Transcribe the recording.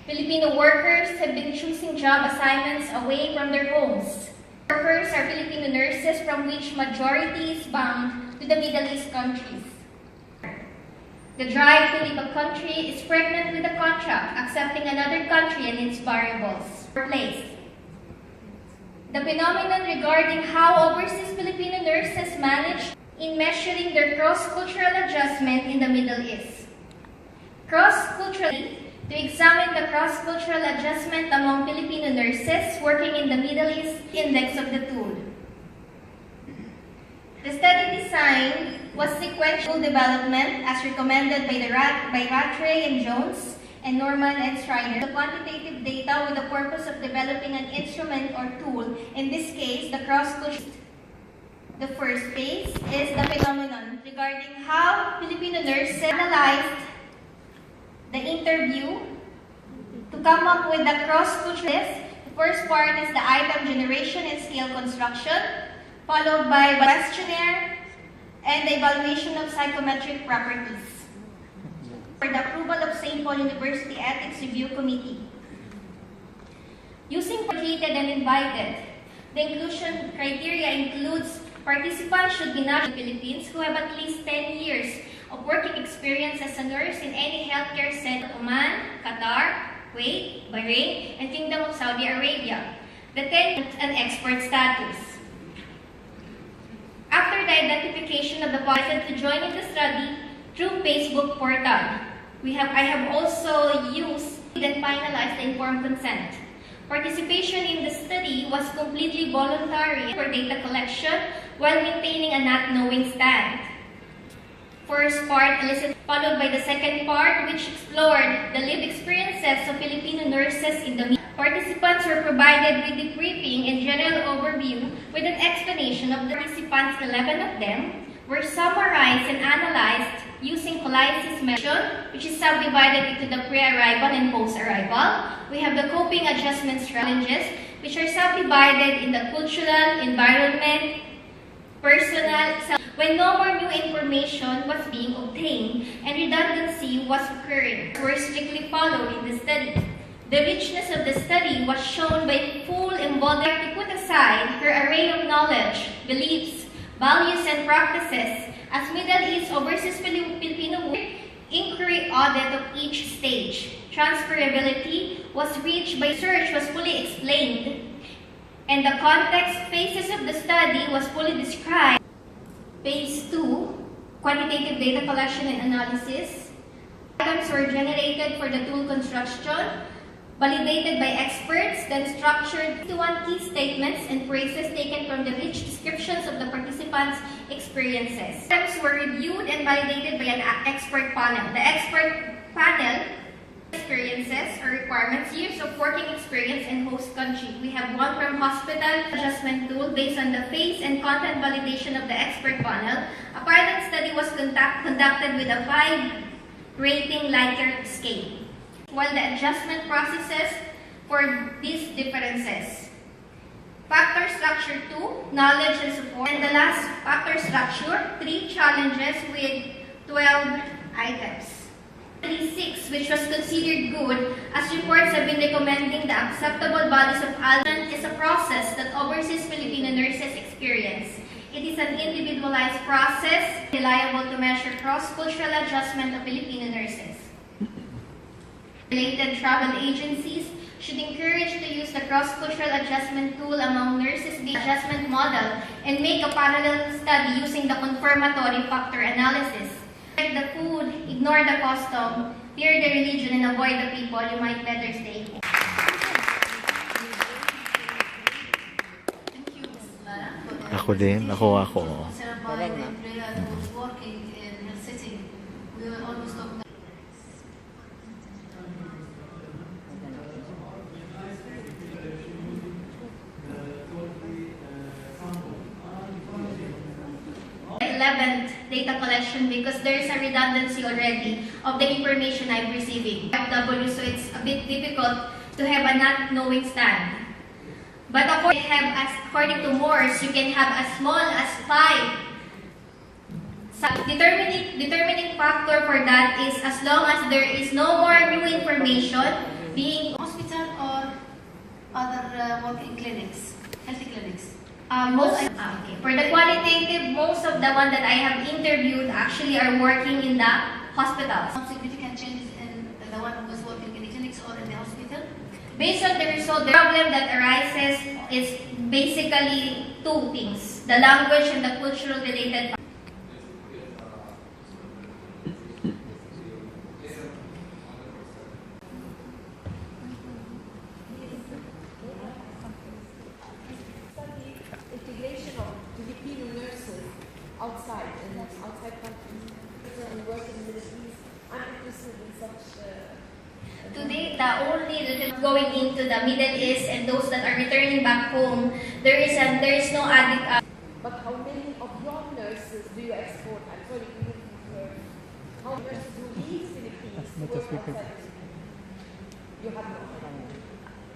Filipino workers have been choosing job assignments away from their homes. Workers are Filipino nurses from which majority is bound to the Middle East countries. The drive to leave a country is pregnant with a contract, accepting another country and its variables. Place. The phenomenon regarding how overseas Filipino nurses manage in measuring their cross-cultural adjustment in the Middle East. Cross-culturally, to examine the cross-cultural adjustment among Filipino nurses working in the Middle East index of the tool. The study design was sequential development as recommended by Rattray and Jones and Norman and Schreiner. The quantitative data with the purpose of developing an instrument or tool, in this case, the cross-cultural. The first phase is the phenomenon regarding how Filipino nurses analyzed the interview to come up with the cross-cultural list. The first part is the item generation and scale construction, followed by questionnaire and the evaluation of psychometric properties. For the approval of St. Paul University Ethics Review Committee. Using created and invited, the inclusion criteria includes participants should be not in the Philippines who have at least 10 years of working experience as a nurse in any healthcare center of Oman, Qatar, Kuwait, Bahrain, and Kingdom of Saudi Arabia. The 10 an expert status. After the identification of the person to join in the study through Facebook portal, I have also used and finalized the informed consent. Participation in the study was completely voluntary for data collection while maintaining a not knowing stand. First part elicited, followed by the second part, which explored the lived experiences of Filipino nurses in the media. Participants were provided with debriefing and general overview with an explanation of the participants. 11 of them were summarized and analyzed using colysis method, which is subdivided into the pre-arrival and post-arrival. We have the coping adjustment challenges, which are subdivided in the cultural, environment, personal. When no more new information was being obtained and redundancy was occurring, were strictly followed in the study. The richness of the study was shown by full embodiment to put aside her array of knowledge, beliefs, values, and practices as Middle East overseas Filipino inquiry audit of each stage. Transferability was reached by search was fully explained, and the context phases of the study was fully described. Phase 2, quantitative data collection and analysis. Items were generated for the tool construction, validated by experts, then structured into key statements and phrases taken from the rich descriptions of the participants' experiences. Items were reviewed and validated by an expert panel. The expert panel experiences or requirements, years of working experience in host country. We have one from hospital adjustment tool based on the phase and content validation of the expert panel. A pilot study was conducted with a 5 rating Likert scale. While the adjustment processes for these differences. Factor structure 2, knowledge and support. And the last factor structure, 3 challenges with 12 items. 6, which was considered good, as reports have been recommending the acceptable values of ALMAN is a process that overseas Filipino nurses experience. It is an individualized process, reliable to measure cross-cultural adjustment of Filipino nurses. Related travel agencies should encourage to use the cross-cultural adjustment tool among nurses the adjustment model and make a parallel study using the confirmatory factor analysis. Like the food, ignore the custom, fear the religion, and avoid the people, you might better stay home. Thank you, Ms. Lara. Ako din, ako. Sarabay and Rhea was working in her city. We were almost talking. Data collection because there is a redundancy already of the information I'm receiving. FW, so it's a bit difficult to have a not knowing stand. But according to Morse, you can have as small as 5. So determining factor for that is as long as there is no more new information, being Hospital or other working clinics, healthy clinics? okay. For the qualitative, most of the one that I have interviewed actually are working in the hospitals. Some significant changes in the one who was working in the clinics or in the hospital? Based on the result, the problem that arises is basically two things: the language and the cultural related. Integration of Filipino nurses outside countries and working in the Middle East. I'm interested in such. Today, the only that going into the Middle East and those that are returning back home, there is no added. But how many of your nurses do you export? I'm sorry, how many nurses who leave Philippines to work outside the Philippines? You have no idea.